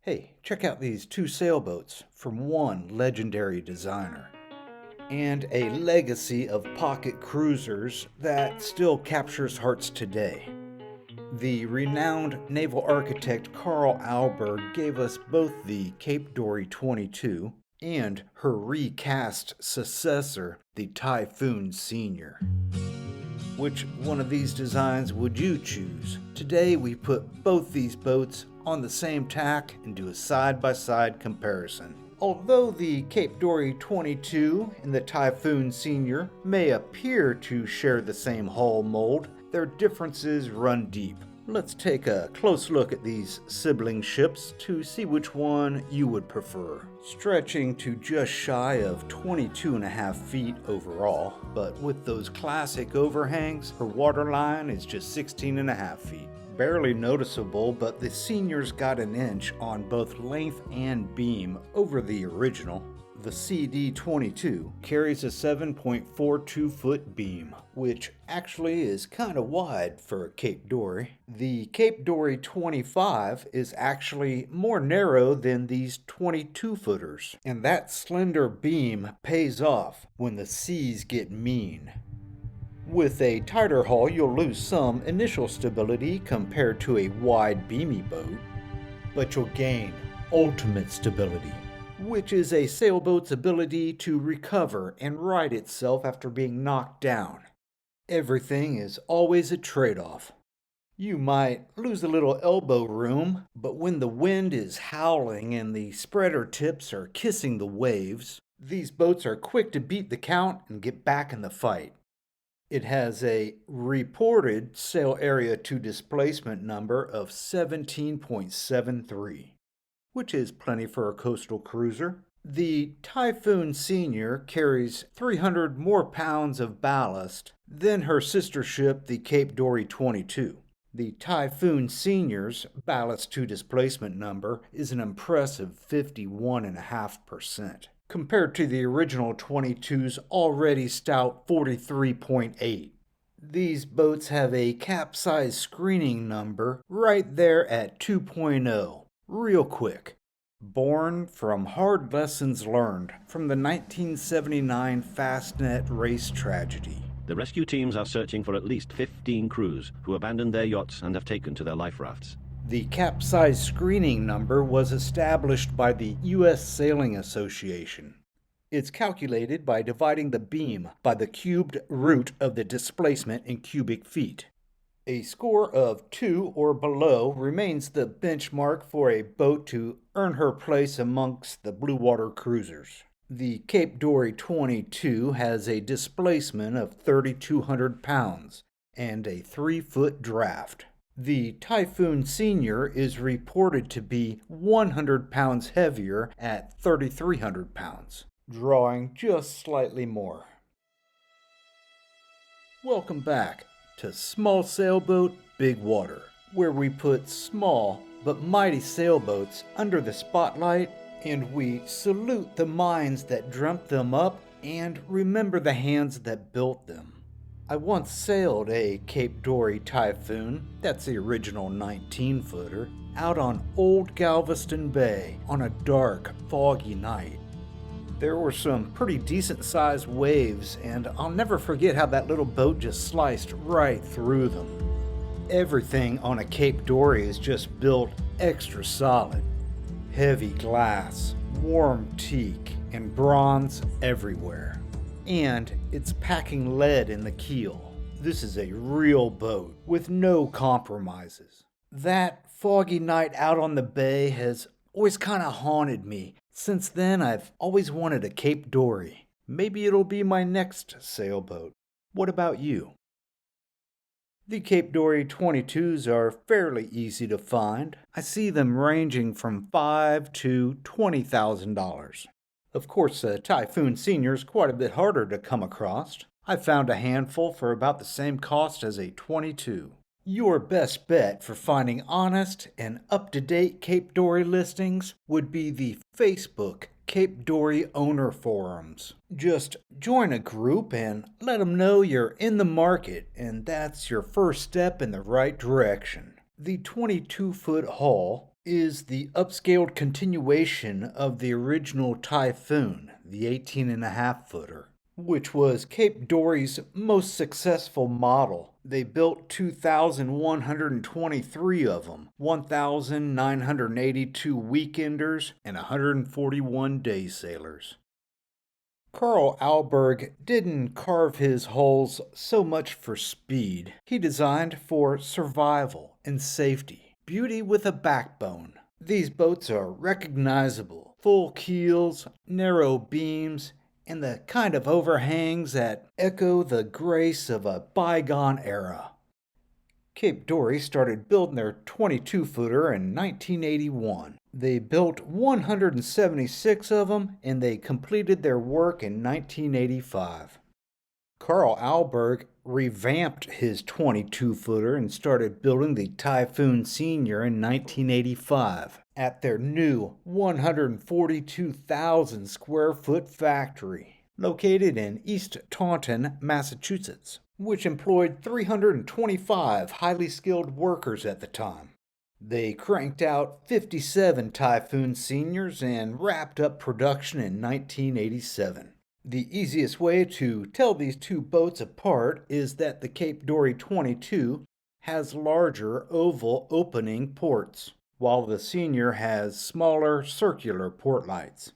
Hey, check out these two sailboats from one legendary designer and a legacy of pocket cruisers that still captures hearts today. The renowned naval architect Carl Alberg gave us both the Cape Dory 22 and her recast successor, the Typhoon Senior. Which one of these designs would you choose? Today we put both these boats on the same tack and do a side-by-side comparison. Although the Cape Dory 22 and the Typhoon Senior may appear to share the same hull mold, their differences run deep. Let's take a close look at these sibling ships to see which one you would prefer. Stretching to just shy of 22.5 feet overall, but with those classic overhangs, her waterline is just 16.5 feet. Barely noticeable, but the Senior's got an inch on both length and beam over the original. The CD22 carries a 7.42 foot beam, which actually is kind of wide for a Cape Dory. The Cape Dory 25 is actually more narrow than these 22 footers, and that slender beam pays off when the seas get mean. With a tighter hull, you'll lose some initial stability compared to a wide beamy boat, but you'll gain ultimate stability, which is a sailboat's ability to recover and right itself after being knocked down. Everything is always a trade-off. You might lose a little elbow room, but when the wind is howling and the spreader tips are kissing the waves, these boats are quick to beat the count and get back in the fight. It has a reported sail area to displacement number of 17.73. which is plenty for a coastal cruiser. The Typhoon Senior carries 300 more pounds of ballast than her sister ship, the Cape Dory 22. The Typhoon Senior's ballast to displacement number is an impressive 51.5%, compared to the original 22's already stout 43.8. These boats have a capsize screening number right there at 2.0. Real quick. Born from hard lessons learned from the 1979 Fastnet race tragedy. The rescue teams are searching for at least 15 crews who abandoned their yachts and have taken to their life rafts. The capsize screening number was established by the U.S. Sailing Association. It's calculated by dividing the beam by the cubed root of the displacement in cubic feet. A score of 2 or below remains the benchmark for a boat to earn her place amongst the blue water cruisers. The Cape Dory 22 has a displacement of 3,200 pounds and a 3-foot draft. The Typhoon Senior is reported to be 100 pounds heavier at 3,300 pounds, drawing just slightly more. Welcome back to Small Sailboat, Big Water, where we put small but mighty sailboats under the spotlight and we salute the minds that dreamt them up and remember the hands that built them. I once sailed a Cape Dory Typhoon, that's the original 19-footer, out on Old Galveston Bay on a dark, foggy night. There were some pretty decent-sized waves, and I'll never forget how that little boat just sliced right through them. Everything on a Cape Dory is just built extra solid. Heavy glass, warm teak, and bronze everywhere. And it's packing lead in the keel. This is a real boat with no compromises. That foggy night out on the bay has always kind of haunted me. Since then, I've always wanted a Cape Dory. Maybe it'll be my next sailboat. What about you? The Cape Dory 22s are fairly easy to find. I see them ranging from $5,000 to $20,000. Of course, a Typhoon Senior is quite a bit harder to come across. I found a handful for about the same cost as a 22. Your best bet for finding honest and up-to-date Cape Dory listings would be the Facebook Cape Dory owner forums. Just join a group and let them know you're in the market, and that's your first step in the right direction. The 22-foot hull is the upscaled continuation of the original Typhoon, the 18.5-footer, which was Cape Dory's most successful model. They built 2,123 of them, 1,982 weekenders, and 141 day sailors. Carl Alberg didn't carve his hulls so much for speed. He designed for survival and safety. Beauty with a backbone. These boats are recognizable. Full keels, narrow beams, and the kind of overhangs that echo the grace of a bygone era. Cape Dory started building their 22-footer in 1981. They built 176 of them, and they completed their work in 1985. Carl Alberg revamped his 22-footer and started building the Typhoon Senior in 1985 at their new 142,000 square foot factory located in East Taunton, Massachusetts, which employed 325 highly skilled workers at the time. They cranked out 57 Typhoon Seniors and wrapped up production in 1987. The easiest way to tell these two boats apart is that the Cape Dory 22 has larger oval opening ports, while the Senior has smaller circular port lights.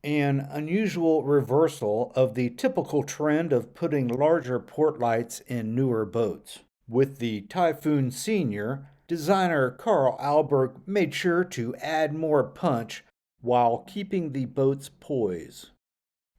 An unusual reversal of the typical trend of putting larger port lights in newer boats. With the Typhoon Senior, designer Carl Alberg made sure to add more punch while keeping the boat's poise.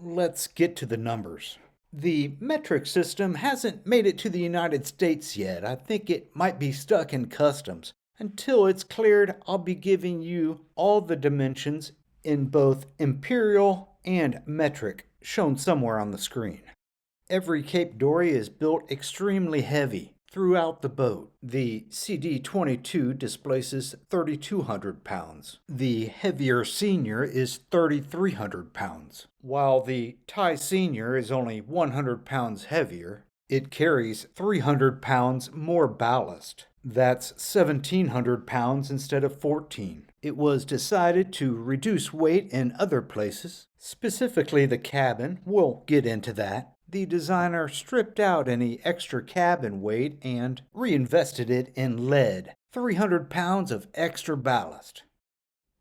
Let's get to the numbers. The metric system hasn't made it to the United States yet. I think it might be stuck in customs. Until it's cleared, I'll be giving you all the dimensions in both imperial and metric, shown somewhere on the screen. Every Cape Dory is built extremely heavy throughout the boat. The CD-22 displaces 3,200 pounds. The heavier Senior is 3,300 pounds. While the Ty Senior is only 100 pounds heavier, it carries 300 pounds more ballast. That's 1,700 pounds instead of 14. It was decided to reduce weight in other places, specifically the cabin. We'll get into that. The designer stripped out any extra cabin weight and reinvested it in lead, 300 pounds of extra ballast.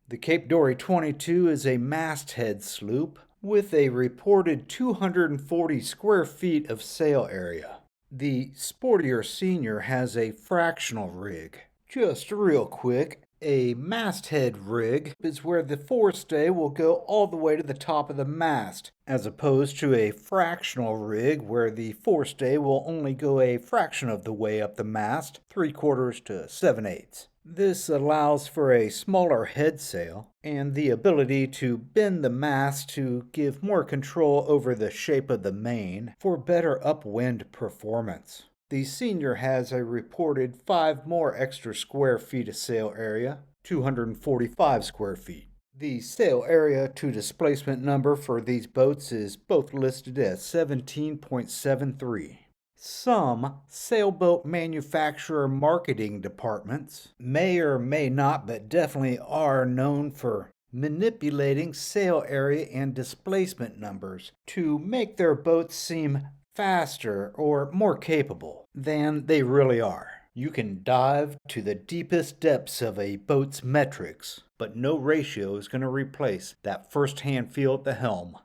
The Cape Dory 22 is a masthead sloop with a reported 240 square feet of sail area. The sportier Senior has a fractional rig. Just real quick, a masthead rig is where the forestay will go all the way to the top of the mast, as opposed to a fractional rig where the forestay will only go a fraction of the way up the mast, 3/4 to 7/8. This allows for a smaller head sail and the ability to bend the mast to give more control over the shape of the main for better upwind performance. The Senior has a reported 5 more extra square feet of sail area, 245 square feet. The sail area to displacement number for these boats is both listed as 17.73. Some sailboat manufacturer marketing departments may or may not, but definitely are known for manipulating sail area and displacement numbers to make their boats seem faster or more capable than they really are. You can dive to the deepest depths of a boat's metrics, but no ratio is going to replace that first-hand feel at the helm.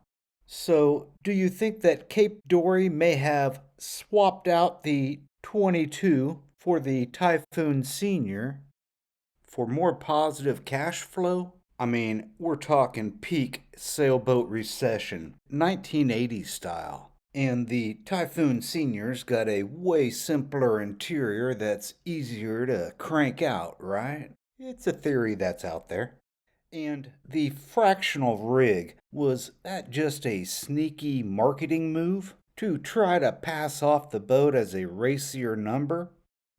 So, do you think that Cape Dory may have swapped out the 22 for the Typhoon Senior for more positive cash flow? I mean, we're talking peak sailboat recession, 1980s style. And the Typhoon Senior's got a way simpler interior that's easier to crank out, right? It's a theory that's out there. And the fractional rig, was that just a sneaky marketing move to try to pass off the boat as a racier number?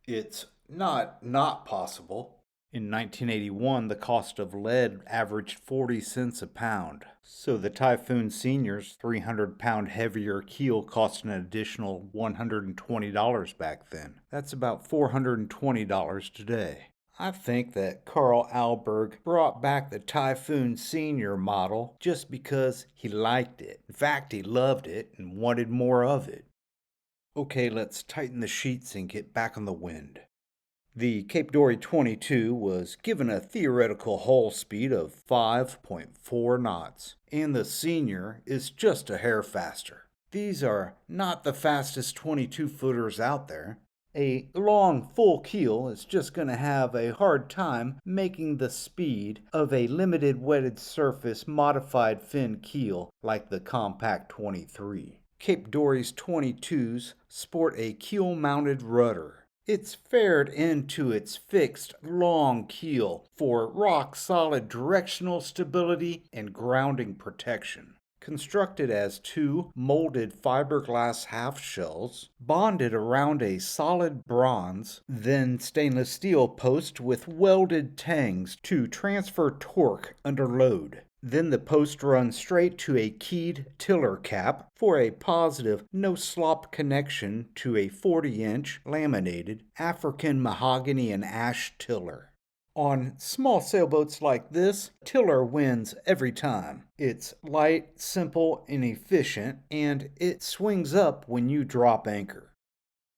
It's not possible. In 1981, the cost of lead averaged 40 cents a pound. So the Typhoon Senior's 300-pound heavier keel cost an additional $120 back then. That's about $420 today. I think that Carl Alberg brought back the Typhoon Senior model just because he liked it. In fact, he loved it and wanted more of it. Okay, let's tighten the sheets and get back on the wind. The Cape Dory 22 was given a theoretical hull speed of 5.4 knots, and the Senior is just a hair faster. These are not the fastest 22-footers out there. A long, full keel is just going to have a hard time making the speed of a limited wetted surface modified fin keel like the Compact 23. Cape Dory's 22s sport a keel-mounted rudder. It's faired into its fixed, long keel for rock-solid directional stability and grounding protection. Constructed as two molded fiberglass half shells, bonded around a solid bronze, then stainless steel post with welded tangs to transfer torque under load. Then the post runs straight to a keyed tiller cap for a positive no-slop connection to a 40-inch laminated African mahogany and ash tiller. On small sailboats like this, tiller wins every time. It's light, simple, and efficient, and it swings up when you drop anchor.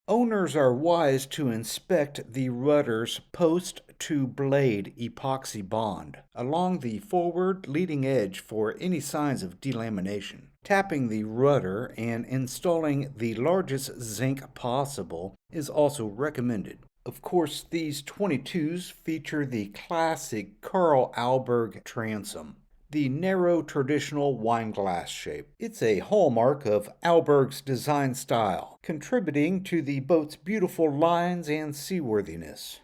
Owners are wise to inspect the rudder's post-to-blade epoxy bond along the forward leading edge for any signs of delamination. Tapping the rudder and installing the largest zinc possible is also recommended. Of course, these 22s feature the classic Carl Alberg transom, the narrow traditional wineglass shape. It's a hallmark of Alberg's design style, contributing to the boat's beautiful lines and seaworthiness.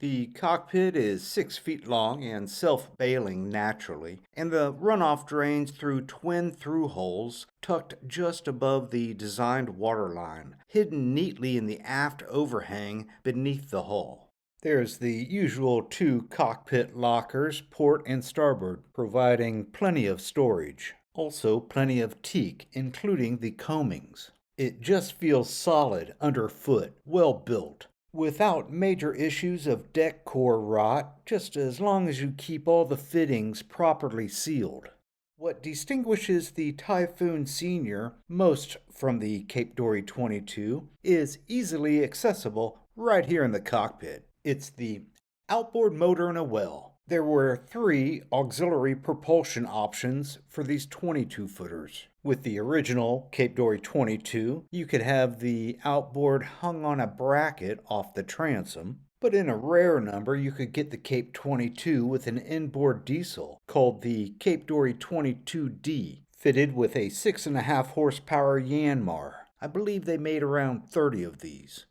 The cockpit is 6 feet long and self-bailing naturally, and the runoff drains through twin through holes tucked just above the designed waterline, hidden neatly in the aft overhang beneath the hull. There's the usual 2 cockpit lockers, port and starboard, providing plenty of storage. Also plenty of teak, including the coamings. It just feels solid underfoot, well built, without major issues of deck core rot, just as long as you keep all the fittings properly sealed. What distinguishes the Typhoon Senior most from the Cape Dory 22 is easily accessible right here in the cockpit. It's the outboard motor in a well. There were 3 auxiliary propulsion options for these 22-footers. With the original Cape Dory 22, you could have the outboard hung on a bracket off the transom, but in a rare number you could get the Cape 22 with an inboard diesel called the Cape Dory 22D, fitted with a 6.5 horsepower Yanmar. I believe they made around 30 of these.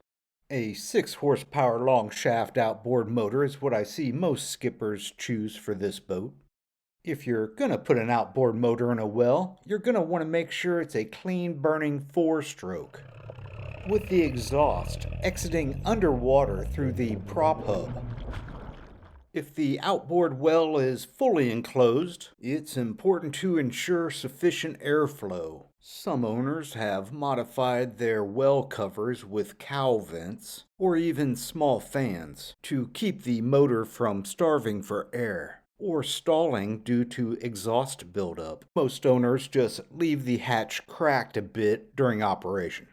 A 6 horsepower long shaft outboard motor is what I see most skippers choose for this boat. If you're going to put an outboard motor in a well, you're going to want to make sure it's a clean burning 4-stroke, with the exhaust exiting underwater through the prop hub. If the outboard well is fully enclosed, it's important to ensure sufficient airflow. Some owners have modified their well covers with cowl vents or even small fans to keep the motor from starving for air or stalling due to exhaust buildup. Most owners just leave the hatch cracked a bit during operation.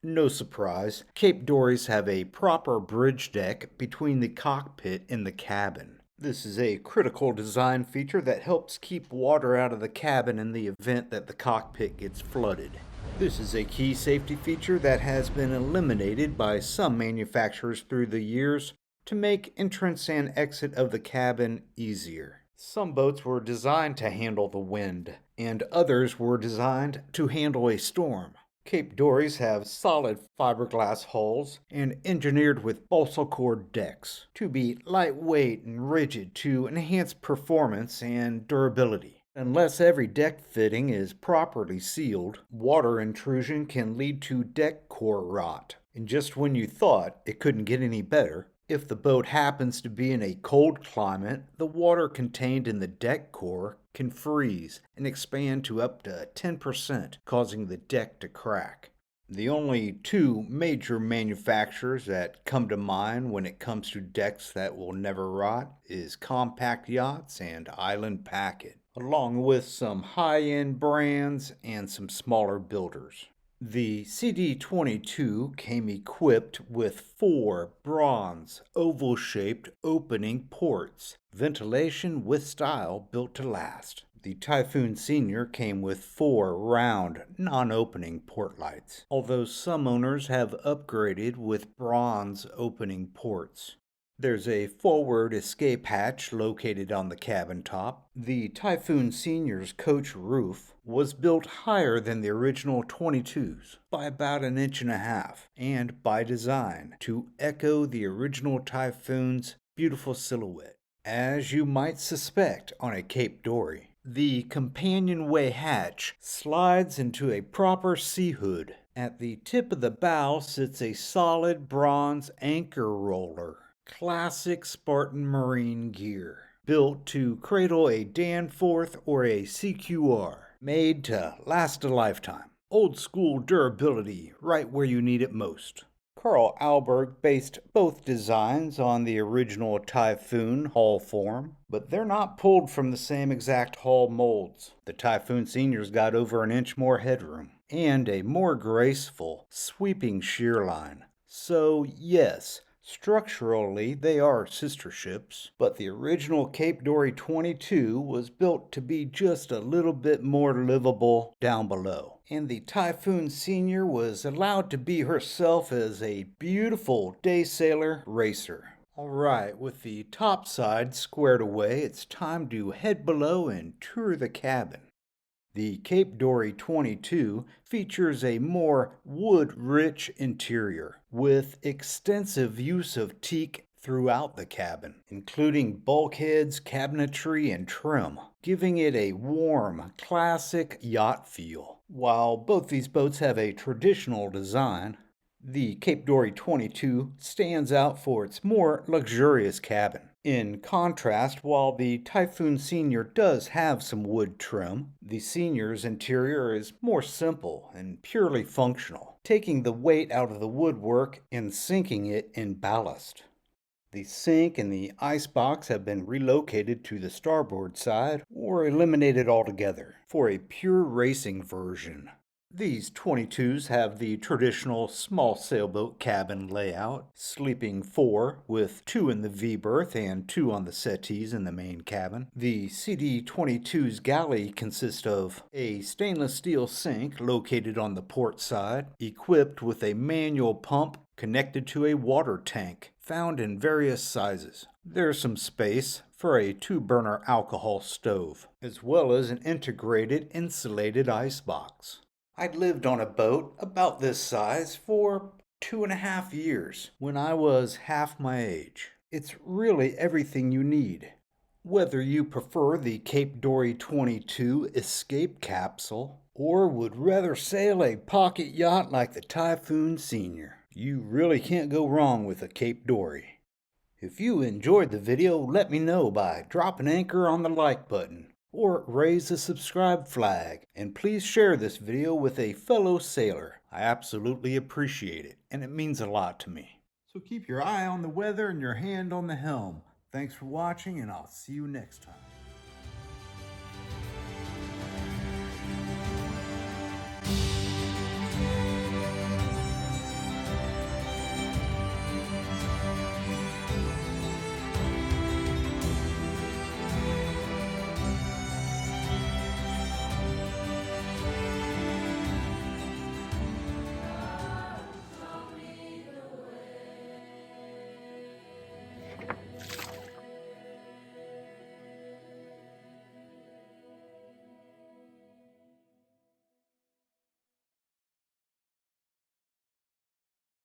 No surprise, Cape Dories have a proper bridge deck between the cockpit and the cabin. This is a critical design feature that helps keep water out of the cabin in the event that the cockpit gets flooded. This is a key safety feature that has been eliminated by some manufacturers through the years to make entrance and exit of the cabin easier. Some boats were designed to handle the wind, and others were designed to handle a storm. Cape Dories have solid fiberglass hulls and engineered with balsa cord decks to be lightweight and rigid to enhance performance and durability. Unless every deck fitting is properly sealed, water intrusion can lead to deck core rot. And just when you thought it couldn't get any better, if the boat happens to be in a cold climate, the water contained in the deck core can freeze and expand to up to 10%, causing the deck to crack. The only two major manufacturers that come to mind when it comes to decks that will never rot is Compact Yachts and Island Packet, along with some high-end brands and some smaller builders. The CD22 came equipped with 4 bronze, oval-shaped opening ports, ventilation with style built to last. The Typhoon Senior came with 4 round, non-opening port lights, although some owners have upgraded with bronze opening ports. There's a forward escape hatch located on the cabin top. The Typhoon Senior's coach roof was built higher than the original 22s by about 1.5 inches, and by design to echo the original Typhoon's beautiful silhouette. As you might suspect on a Cape Dory, the companionway hatch slides into a proper sea hood. At the tip of the bow sits a solid bronze anchor roller. Classic Spartan Marine gear, built to cradle a Danforth or a CQR, made to last a lifetime. Old school durability right where you need it most. Carl Alberg based both designs on the original Typhoon hull form, but they're not pulled from the same exact hull molds. The Typhoon Senior's got over 1 inch more headroom and a more graceful, sweeping shear line. So yes, structurally, they are sister ships, but the original Cape Dory 22 was built to be just a little bit more livable down below. And the Typhoon Senior was allowed to be herself as a beautiful day sailor racer. Alright, with the top side squared away, it's time to head below and tour the cabin. The Cape Dory 22 features a more wood-rich interior with extensive use of teak throughout the cabin, including bulkheads, cabinetry, and trim, giving it a warm, classic yacht feel. While both these boats have a traditional design, the Cape Dory 22 stands out for its more luxurious cabin. In contrast, while the Typhoon Senior does have some wood trim, the Senior's interior is more simple and purely functional, taking the weight out of the woodwork and sinking it in ballast. The sink and the icebox have been relocated to the starboard side or eliminated altogether for a pure racing version. These 22s have the traditional small sailboat cabin layout, sleeping 4 with 2 in the V-berth and 2 on the settees in the main cabin. The CD22's galley consists of a stainless steel sink located on the port side, equipped with a manual pump connected to a water tank, found in various sizes. There's some space for a 2-burner alcohol stove, as well as an integrated insulated icebox. I'd lived on a boat about this size for 2.5 years when I was half my age. It's really everything you need. Whether you prefer the Cape Dory 22 escape capsule or would rather sail a pocket yacht like the Typhoon Senior, you really can't go wrong with a Cape Dory. If you enjoyed the video, let me know by dropping anchor on the like button or raise the subscribe flag, and please share this video with a fellow sailor. I absolutely appreciate it, and it means a lot to me. So keep your eye on the weather and your hand on the helm. Thanks for watching, and I'll see you next time.